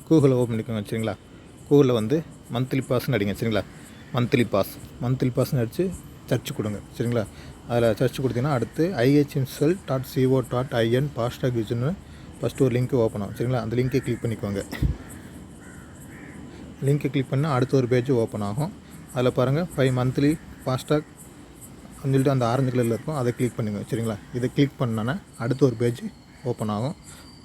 கூகுளில் ஓப்பன் பண்ணிக்கோங்க சரிங்களா. கூகுளில் வந்து மந்த்லி பாஸ்ன்னு அடிங்க சரிங்களா. மந்த்லி பாஸ்ன்னு அடித்து சர்ச் கொடுங்க சரிங்களா. அதில் சர்ச் கொடுத்தீங்கன்னா அடுத்து ihmsl.co.in ஃபாஸ்டாக் யூஸ்னு ஃபஸ்ட்டு ஒரு லிங்க் ஓப்பன் ஆகும் சரிங்களா. அந்த லிங்க்கை கிளிக் பண்ணிக்கோங்க. லிங்க்கை கிளிக் பண்ணால் அடுத்த ஒரு பேஜ் ஓப்பன் ஆகும். அதில் பாருங்கள் 5 மந்த்லி ஃபாஸ்டாக் அப்படின்னு சொல்லிட்டு அந்த ஆரஞ்சு கலரில் இருக்கும், அதை கிளிக் பண்ணுங்கள் சரிங்களா. இதை கிளிக் பண்ணோன்னா அடுத்த ஒரு பேஜ் ஓப்பன் ஆகும்.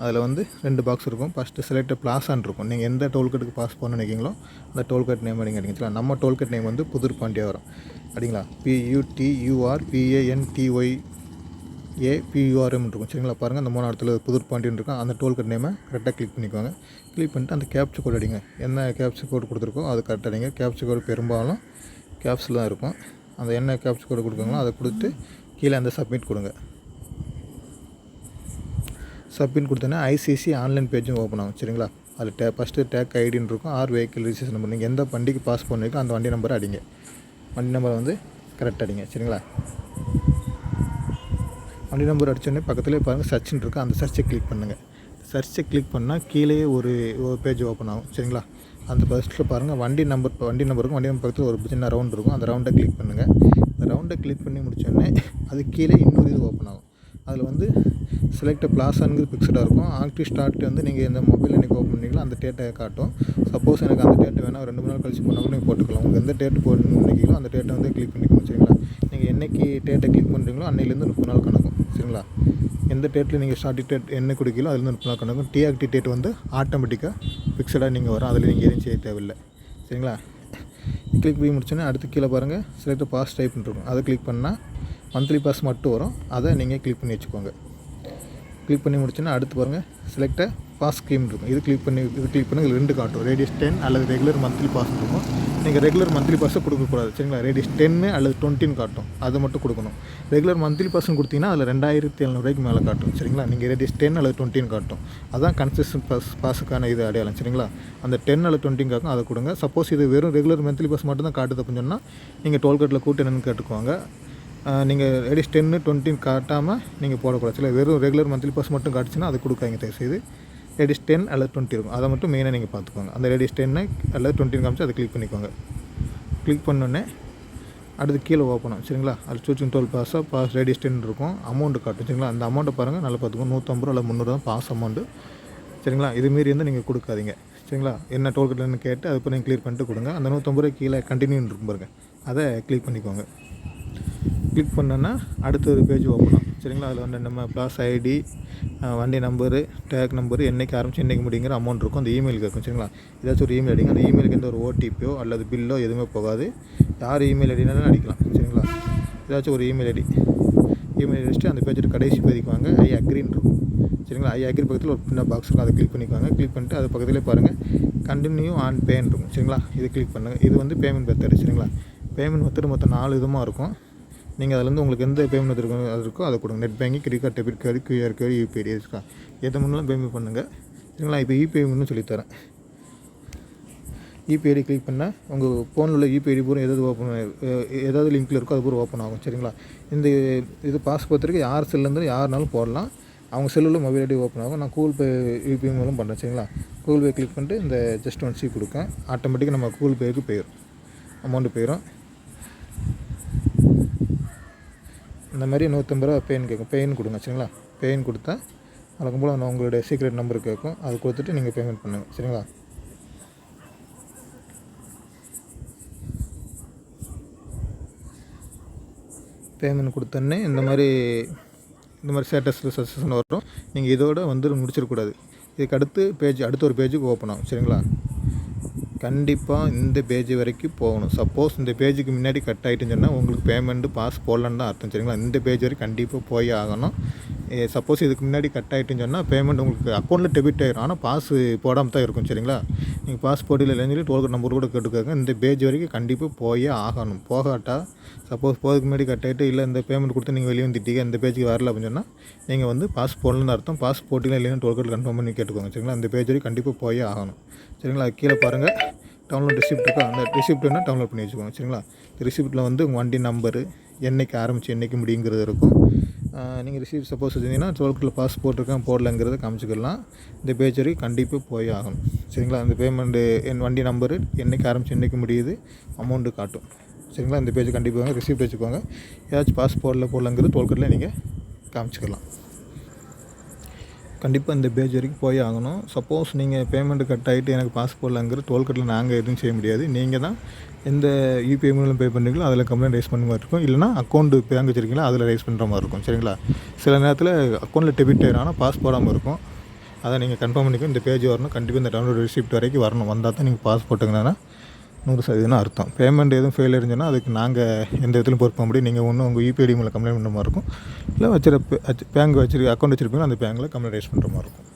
அதில் வந்து 2 பாக்ஸ் இருக்கும். ஃபஸ்ட்டு செலக்ட் பிளாசான்னு இருக்கும். நீங்கள் எந்த டோல்கேட்டுக்கு பாஸ் பண்ண நினைக்கிறீங்களோ அந்த டோல்கேட் நேம் அடிங்க சரிங்களா. நம்ம டோல்கேட் நேம் வந்து புதுர் பாண்டியா வரும் அப்படிங்களா. PUTURPANTYAPURM இருக்கும் சரிங்களா. பாருங்கள் அந்த 3 இடத்துல புதுர் பாண்டியன் இருக்கும். அந்த டோல்கேட் நேமை கரெக்டாக கிளிக் பண்ணிக்கோங்க. கிளிக் பண்ணிட்டு அந்த கேப்ச்சர் கோட் அடிங்க. என்ன கேப்ச்சர் கோட் கொடுத்துருக்கோ அது கரெக்டாக அடிங்க. கேப்ச்சர் கோட் பெரும்பாலும் கேப்ஸில் தான் இருக்கும். அந்த என்ன கேப்ச்சர் கோட் கொடுக்குறாங்களோ அதை கொடுத்து கீழே அந்த சப்மிட் கொடுங்க. சப்மிட் கொடுத்தோன்னா ஐசிசி ஆன்லைன் பேஜும் ஓப்பன் ஆகும் சரிங்களா. அதில் ஃபஸ்ட்டு டேக் ஐடின்னு இருக்கும், ஆர் வெஹிக்கிள் ரிஜிஸ்ட்ரேஷன் நம்பர். நீங்கள் எந்த வண்டிக்கு பாஸ் பண்ணிருக்கோ அந்த வண்டி நம்பரை அடிங்க. வண்டி நம்பரை வந்து கரெக்டாக அடிங்க சரிங்களா. வண்டி நம்பர் அடித்தோடனே பக்கத்துலேயே பாருங்கள் சர்ச்ன்னு இருக்கும், அந்த சர்ச்சை கிளிக் பண்ணுங்கள். சர்ச்சை கிளிக் பண்ணால் கீழே ஒரு பேஜ் ஓப்பன் ஆகும் சரிங்களா. அந்த ஃபஸ்ட்டில் பாருங்கள் வண்டி நம்பர் இருக்கும். வண்டி நம்பர் பக்கத்தில் ஒரு சின்ன ரவுண்ட் இருக்கும், அந்த ரவுண்டை கிளிக் பண்ணுங்கள். அந்த ரவுண்டை கிளிக் பண்ணி முடித்தோடனே அது கீழே இன்னொரு இது ஓப்பன் ஆகும். அதில் வந்து செலக்ட் பிளாஸாங்கிறது ஃபிக்ஸ்டாக இருக்கும். ஆக்டிவ் ஸ்டார்ட் வந்து நீங்கள் எந்த மொபைல் எனக்கு ஓப்பன் பண்ணிங்களோ அந்த டேட்டை காட்டும். சப்போஸ் எனக்கு அந்த டேட்டு வேணால் 2 3 நாள் கழிச்சு போனால் நீங்கள் போட்டுக்கலாம். உங்களுக்கு எந்த டேட்டு போடணும்னு நினைக்கிறீங்களோ அந்த டேட்டை வந்து கிளிக் பண்ணிக்கணும் சரிங்களா. நீங்கள் என்றைக்கு டேட்டை கிளிக் பண்ணுறீங்களோ அன்னையிலேருந்து 30 நாள் கணக்கும் சரிங்களா. எந்த டேட்டில் நீங்கள் ஸ்டார்டிங் டேட் என்ன கொடுக்கீங்களோ அதுலேருந்து 30 நாள் கணக்கும். டிஆக்டிவ் டேட் வந்து ஆட்டோமேட்டிக்காக ஃபிக்ஸடாக நீங்கள் வரும், அதில் நீங்கள் எதுவும் செய்ய தேவையில்லை சரிங்களா. கிளிக் பண்ணி முடிச்சோன்னே அடுத்து கீழே பாருங்கள் செலக்ட் பாஸ் டைப்னு இருக்கும், அதை கிளிக் பண்ணால் மந்த்லி பாஸ் மட்டும் வரும், அதை நீங்கள் கிளிக் பண்ணி வச்சுக்கோங்க. கிளிக் பண்ணி முடிச்சோன்னா அடுத்து பாருங்கள் செலக்ட் பாஸ் ஸ்கீம் இருக்கும், இது கிளிக் பண்ணி 2 காட்டும், ரேடியஸ் 10 அல்லது ரெகுலர் மந்த்லி பாஸ் இருக்கும். நீங்கள் ரெகுலர் மந்த்லி பாஸை கொடுக்கக்கூடாது சரிங்களா. ரேடியஸ் 10 அல்லது 20 காட்டும், அதை மட்டும் கொடுக்கணும். ரெகுலர் மந்த்லி பாஸ்ன்னு கொடுத்தீங்கன்னா அதில் 2700 மேலே காட்டும் சரிங்களா. நீங்கள் ரேடியஸ் 10 அல்லது 20 காட்டும், அதுதான் கன்சிஸ்டன்ட் பாஸுக்கான இது அடையாளம் சரிங்களா. அந்த 10 அல்லது 20 காட்டும், அதை கொடுங்க. சப்போஸ் இது வெறும் ரெகுலர் மந்த்லி பாஸ் மட்டும் தான் காட்டுது அப்படின்னு சொன்னால் நீங்கள் டோல்கேட்டில் கூட்டு என்னென்னு கேட்டுக்குவாங்க. நீங்கள் ரேடியஸ் 10 20 காட்டாமல் நீங்கள் போடக்கூடாது சரிங்களா. வெறும் ரெகுலர் மந்த்லி பாஸ் மட்டும் காட்டுச்சுன்னா அது கொடுக்காங்க தயவுசெய்து. ரேடியஸ் 10 அல்லது 20 இருக்கும், அதை மட்டும் மெயினாக நீங்கள் பார்த்துக்கோங்க. அந்த ரேடியஸ் 10 அல்லது 20 காமிச்சு அதை கிளிக் பண்ணிக்கோங்க. கிளிக் பண்ணோடனே அடுத்து கீழே ஓப்பன் ஆகும் சரிங்களா. அது சூச்சிங் டோல் பாஸ் ரேடியஸ் 10 இருக்கும், அமௌண்ட்டு காட்டும் சரிங்களா. அந்த அமௌண்ட்டை பாருங்கள் நல்லா பார்த்துக்கோங்க. 150 அல்லது 300 தான் பாஸ் அமௌண்ட்டு சரிங்களா. இதுமாரி இருந்தால் நீங்கள் கொடுக்காதீங்க சரிங்களா. என்ன டோல்கேட்லன்னு கேட்டு அதுக்கு நீங்கள் கிளியர் பண்ணிட்டு கொடுங்க. அந்த 150 கீழே கண்டினியூன்னு இருக்கும் பாருங்கள், அதை கிளிக் பண்ணிக்கோங்க. கிளிக் பண்ணோன்னா அடுத்த ஒரு பேஜ் ஓப்பன் ஆகும் சரிங்களா. அதில் வந்து நம்ம பிளாஸ் ஐடி, வண்டி நம்பரு, டேக் நம்பரு, என்றைக்கு ஆரம்பிச்சு என்றைக்கு முடிங்கிற அமௌண்ட் இருக்கும். அந்த இமெயில் கேட்கும் சரிங்களா. ஏதாச்சும் ஒரு இமெயில் அடிங்க. அந்த இமெயிலுக்கு எந்த ஒரு ஓடிபியோ அல்லது பில்லோ எதுவுமே போகாது. யார் இமெயில் ஐடினாலும் அடிக்கலாம் சரிங்களா. ஏதாச்சும் ஒரு இமெயில் அடிச்சுட்டு அந்த பேஜோட கடைசி பேஜுக்கு வாங்க. ஐ அக்ரின்னு இருக்கும் சரிங்களா. ஐ அக்ரி பக்கத்தில் ஒரு சின்ன பாக்ஸ் இருக்கும், அதை கிளிக் பண்ணிக்குவாங்க. கிளிக் பண்ணிட்டு அது பக்கத்துலேயே பாருங்கள் கண்டினியூ ஆன் பேன்னு இருக்கும் சரிங்களா. இது கிளிக் பண்ணுங்கள். இது வந்து பேமெண்ட் மெத்தட் சரிங்களா. பேமெண்ட் மெத்தட் மொத்தம் 4 விதமாக இருக்கும். நீங்கள் அதுலேருந்து உங்களுக்கு எந்த பேமெண்ட் இருக்கோ அதை கொடுங்க. Net banking, credit card, debit card, QR card, UPI இருக்கா, எது முன்னாலும் பேமெண்ட் பண்ணுங்கள் சரிங்களா. இப்போ யூபிஐ ஒன்று சொல்லித்தரேன். யூபிஐ கிளிக் பண்ணால் உங்கள் ஃபோனில் உள்ள யூபிஐ பூரா ஏதாவது லிங்க்கில் இருக்கோ அது பூரா ஓப்பன் ஆகும் சரிங்களா. இந்த இது பாஸ் பொறுத்தவரைக்கும் யார் செல்லேருந்து யாருனாலும் போடலாம். அவங்க செல்லில் மொபைல் ஐடி ஓப்பன் ஆகும். நான் கூகுள் பே யூபிஐ மூலம் பண்ணுறேன் சரிங்களா. கூகுள் பே கிளிக் பண்ணிட்டு இந்த ஜஸ்ட் 1 C கொடுக்கேன். ஆட்டோமேட்டிக்காக நம்ம கூகுள் பேக்கு போயிடும், அமௌண்ட்டு போயிடும். இந்த மாதிரி 150 ரூபா பேன் கேட்கும், பேன் கொடுங்க சரிங்களா. பேன் கொடுத்தா வழக்கம் போல் உங்களுடைய சீக்ரெட் நம்பர் கேட்கும், அது கொடுத்துட்டு நீங்கள் பேமெண்ட் பண்ணுங்கள் சரிங்களா. பேமெண்ட் கொடுத்தோன்னே இந்த மாதிரி ஸ்டேட்டஸில் சக்ஸஸ்ன்னு வரும். நீங்கள் இதோட வந்து முடிச்சிடக்கூடாது. இதுக்கு அடுத்த ஒரு பேஜுக்கு ஓப்பன் ஆகும் சரிங்களா. கண்டிப்பாக இந்த பேஜ் வரைக்கும் போகணும். சப்போஸ் இந்த பேஜுக்கு முன்னாடி கட் ஆகிட்டுன்னு சொன்னால் உங்களுக்கு பேமெண்ட்டு பாஸ் போடலன்னு தான் அர்த்தம் சரிங்களா. இந்த பேஜ் வரைக்கும் கண்டிப்பாக போய் ஆகணும். சப்போஸ் இதுக்கு முன்னாடி கட் ஆகிட்டுன்னு சொன்னால் பேமெண்ட் உங்களுக்கு அக்கௌண்ட்டில் டெபிட் ஆகிடும், ஆனால் பாஸ் போடாமல் தான் இருக்கும் சரிங்களா. நீங்கள் பாஸ் போடல இல்லைன்னு சொல்லி டோல்கேட் நம்பர் கூட கேட்டுக்காங்க. இந்த பேஜ் வரைக்கும் கண்டிப்பாக போயே ஆகணும். போகாட்டா சப்போஸ் போகிறதுக்கு முன்னாடி கட் ஆகிட்டு இல்லை இந்த பேமெண்ட் கொடுத்து நீங்கள் வெளியே வந்துட்டீங்க, இந்த பேஜுக்கு வரல அப்படின்னு சொன்னால் நீங்கள் வந்து பாஸ் போடலன்னு அர்த்தம். பாஸ் போட்டிங்களா இல்லைன்னு டோல்கேட் கன்ஃபார்ம் பண்ணி கேட்டுக்கோங்க சரிங்களா. இந்த பேஜ் வரைக்கும் கண்டிப்பாக போயே ஆகணும் சரிங்களா. கீழே பாருங்கள் டவுன்லோட் ரிசிப்ட் இருக்கா, அந்த ரிசிப்ட்னா டவுன்லோட் பண்ணி வச்சுக்கோங்க சரிங்களா. இந்த ரிசிப்ட்டில் வந்து உங்கள் வண்டி நம்பரு, என்றைக்கு ஆரம்பித்து என்றைக்கு முடியுங்கிறது இருக்கும். நீங்கள் ரிசீவ் சப்போஸ் வச்சுருந்தீங்கன்னா டோல்கேட்டில் பாஸ் போட்டிருக்கேன் போடலங்கிறத காமிச்சிக்கலாம். இந்த பேஜ் வரைக்கும் கண்டிப்பாக போய் ஆகணும். சரிங்களா? அந்த பேமெண்ட்டு என் வண்டி நம்பரு என்றைக்கு ஆரம்பிச்சு என்றைக்கு முடியுது அமௌண்ட்டு காட்டும். சரிங்களா? இந்த பேஜ் கண்டிப்பாக ரிசீப்ட் வச்சுக்கோங்க. ஏதாச்சும் பாஸ் போடலங்கிறது டோல்கேட்டில் நீங்கள் காமிச்சிக்கலாம். கண்டிப்பாக இந்த பேஜ் வரைக்கும் போய் ஆகணும். சப்போஸ் நீங்கள் பேமெண்ட்டு கட் ஆகிட்டு எனக்கு பாஸ் போடலங்கிற டோல்கேட்டில் நாங்கள் எதுவும் செய்ய முடியாது. நீங்கள் தான் எந்த யூபிஐ மூலம் பே பண்ணுறீங்களோ அதில் கம்ப்ளைண்ட் ரைஸ் பண்ண மாதிரி இருக்கும். இல்லைனா அக்கௌண்ட்டு பேங்க் வச்சுருக்கீங்களா அதில் ரைஸ் பண்ணுற மாதிரி இருக்கும். சரிங்களா? சில நேரத்தில் அக்கௌண்ட்டில் டெபிட் ஆகிடும், ஆனால் பாஸ் போடாமல் இருக்கும். அதை நீங்கள் கன்ஃபார்ம் பண்ணிக்கணும். இந்த பேஜ் வரணும். கண்டிப்பாக இந்த டவுன்லோட் ரிசிப்ட் வரைக்கும் வரணும். வந்தால் தான் நீங்கள் பாஸ் போட்டுங்கன்னா 100% அர்த்தம். பேமெண்ட் எதுவும் ஃபெயில் இருந்துச்சுன்னா அதுக்கு நாங்கள் எந்த விதத்திலும் பொறுப்ப முடியும். நீங்கள் ஒன்றும் உங்கள் யூபிஐ மூலம் கம்ப்ளைண்ட் பண்ணுற மாதிரி இருக்கும். இல்லை பேங்க் அக்கௌண்ட் வச்சுருப்பீங்க, அந்த பேங்க்கில் கம்ப்ளைண்ட் ரைஸ் பண்ணுற மாதிரி இருக்கும்.